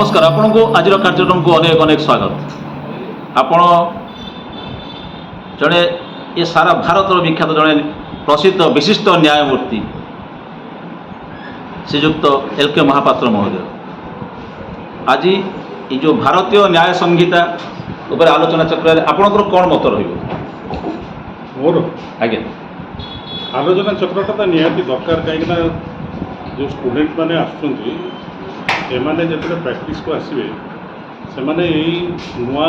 नमस्कार आपन को आज कार्यक्रम को अनेक अनेक स्वागत। आपण जड़े ये सारा भारत विख्यात जड़े प्रसिद्ध विशिष्ट न्यायमूर्ति श्रीजुक्त एल.के. महापात्र महोदय आज ये जो भारतीय न्याय संहिता उपर आलोचना चक्र आपणकर कौन मत रही मोर आज्ञा आलोचना चक्रटा तो निहाती दरकार कहीं जो स्टूडेंट मैंने आसुँच एमाने जो प्रैक्टिस को आसवे से माने यही नुआ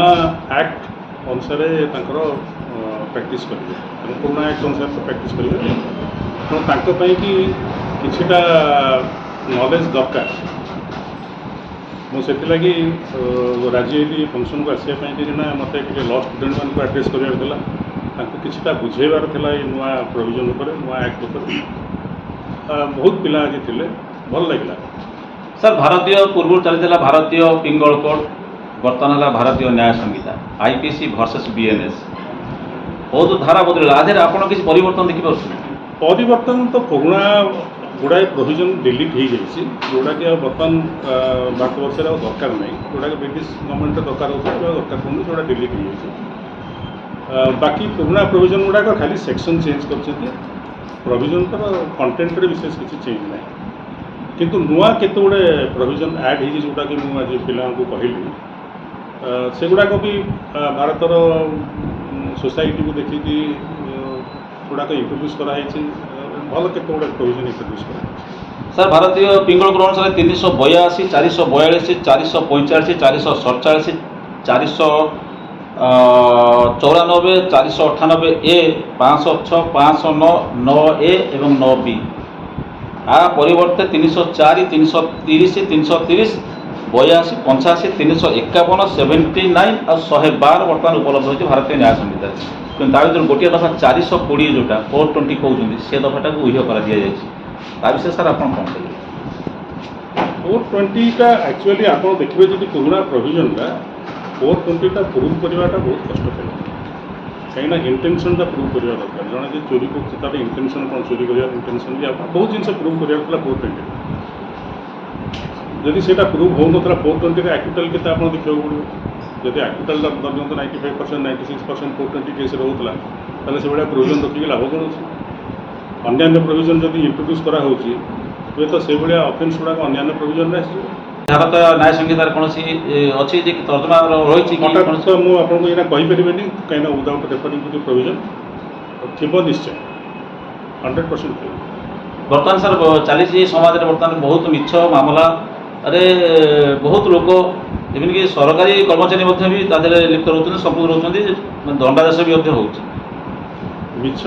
एक्ट अनुसार प्रैक्टिस करेंगे पुराना एक्ट अनुसार तो प्रैक्टिस करेंगे तेणु कि किछिटा नॉलेज दरकार मुझे राजी हेली फंक्शन को आसापी ना मत लॉ स्टूडेंट मान एड्रेस करार किछिटा बुझेबार था नुआ प्रोविजन नुआ एक्ट बहुत पिला आज थे भल लगे सर भारतीय पूर्व चलता भारतीय पिंगल कोड बर्तमान है भारतीय न्याय संहिता आईपीसी वर्सेस बीएनएस बहुत धारा बदल आज आप किसी परिवर्तन देखिए परिवर्तन तो पुराणा गुड़ाए प्रोविजन डिलीट हो जाए जोड़ा कि बर्तमान भारत वर्ष दरकार नहीं जोड़ा कि ब्रिटिश गवर्नमेंट दरकार होता दरकार पड़े जोड़ा डिलीट हो जाए बाकी पुराणा प्रोविजन गुड़ाक खाली सेक्शन चेंज कर प्रोविजन तो कंटेंट विशेष किसी चेंज ना किंतु नुआ केते गुड़े प्रोविजन ऐड हो जोटा कि मुझे आज पिला कहली से गुड़ाक भी भारतर सोसाइटी को देखिकी गुड़ाक इंट्रोड्यूस कराई भल केते गुड़े प्रोविजन इंट्रोड्यूस कर सर भारतीय पिंगल कोड अनुसार 382 442 445 447 494 498 ए 506 509 9A एवं 9B आ परिवर्ते 304 330 330 82 85 351 79 और 112 बर्तमान उपलब्ध होती भारतीय न्याय संहिता कि भर गोटे दफा 420 जोटा 420 कहते से दफाटा को उह कर दि जाए विषय सर आप कौन कहेंगे 420टा एक्चुअली आप देखिए जी पुराना प्रोविजन 420टा प्रूव करवाटा बहुत कष्ट था कहीं इंटेंशनटा प्रूव करवा दरकार जड़े जो चोरी कर इंटेंशन कौन चोरी कर इंटेंशन भी बहुत जिन प्रूव करवा 420 जदि से प्रूव हो ना 420 एक्विटल के देखा पड़ो जब एक्विटल धरत 95% 96% 420 केस रोला तेल से भाया प्रोविजन रखिक लाभ कौन अच्छे अन्य प्रोविजन जब इंट्रोड्यूस करा हे तो से भाया अफेन्स गुड़ाक अन्य प्रोविजन आस भारत न्याय संहितार कौन अच्छी तर्जमा रही तो मुझे आपको यहाँ कहीपरि कहीं विदाउट रेफरिंग टू प्रोविजन थी निश्चय 100% थी बर्तमान सर चली समाज में बर्तमान बहुत मिछ मामला अरे बहुत लोग एमनकि सरकारी कर्मचारी भी तादेह लिप्त रोच सब रोच दंडादेश भी हो मिछ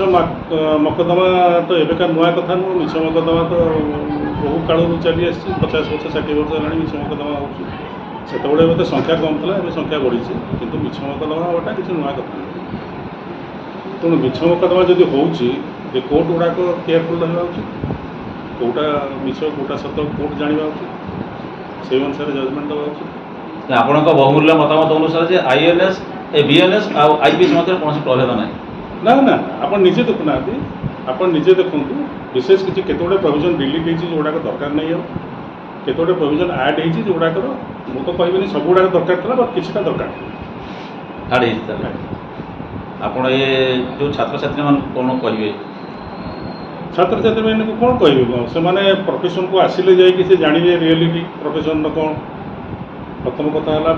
मकदमा तो एबेका नुआ कथा नुह मिछ मकदमा तो बहु काल चली आस 50 वर्ष 60 वर्ष है मिछ मकदमा होते बोलते संख्या कम था संख्या बढ़ी किंतु मिछ मकदमा गोटा किसी नुआ कथा तेणु मिछ मकदमा जब हो कोर्ट गुड़ाक केयरफुल रहा उचित कौटा मिछ कौटा सत कोर्ट जाना उचित से अनुसार जजमेंट देवा उचित आपण बहुमूल्य मतामत अनुसार आईएनएस बीएनएस और आईपीएस मध्य कौन प्रभेद ना ना ना आप निजे देखुना आप निजे देखूँ विशेष किसी केतोड़े प्रोविजन डिलीट होती जोड़ाक दरकार नहीं हो केतोड़े प्रोविजन ऐड होती जोड़ाकर मुझे तो कहबी सब गुड़ाक दरकार था बट किसी दरकार आप जो छात्र छात्री मान कौन कहे छात्र छात्री मैंने कौन कह से प्रोफेशन को आसिले जाए जानवे रियलिटी प्रोफेशन कौन प्रथम कथा है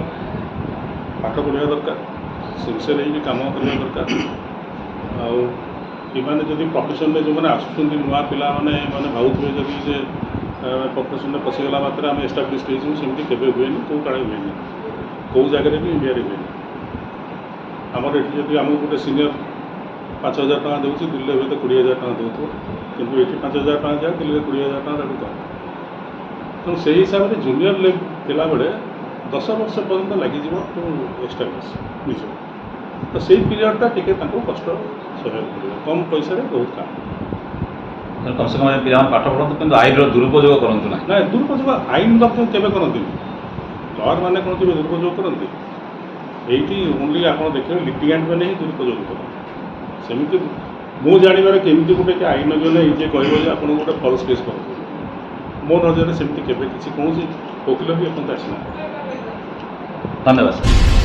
पाठ पढ़ा दरकार सिनसीयर होगी कम करवा दरकार आने जब प्रोफेशन में जो मैंने आसुँच नुआ पिला मैंने भावुए जब से प्रोफेशन में पशिगला मात्र आम एस्टाब्लीश होमती केवे हुए कौ काले हुए कौ जगह भी इंडिया हुए आमर ये जब आमको गोटे सीनियर 5,000 टका दूसरी दिल्ली हुए तो 20,000 टका दूथ कि ये 5,000 टका जाए दिल्ली 20,000 टका देता तेणु से हिसाब से जूनियर लेवल बेले 10 वर्ष पर्यटन लगे टू एस्टाब्लीश निज तो से पीरियडटा टी कष्ट सहयोग पड़े कम पैसा बहुत काम कम से कम पिला पाठ पढ़ते कि आईन दुरुपयोग करूँ ना ना दुरुपयोग आईन केवे करती लॉयर मैंने कौन केवे दुरुपयोग करती ये ओनली आप देखिए लिटिगेंट मैंने ही दुरुपयोग करते सेमती मु जानवर केमी गोटे आईन जन ये कह आप गोटे फल्स केस कर मो नजर सेमती केवे किसी कौन वकिल भी अपन आसना ଧନ୍ୟବାଦ ସାର୍।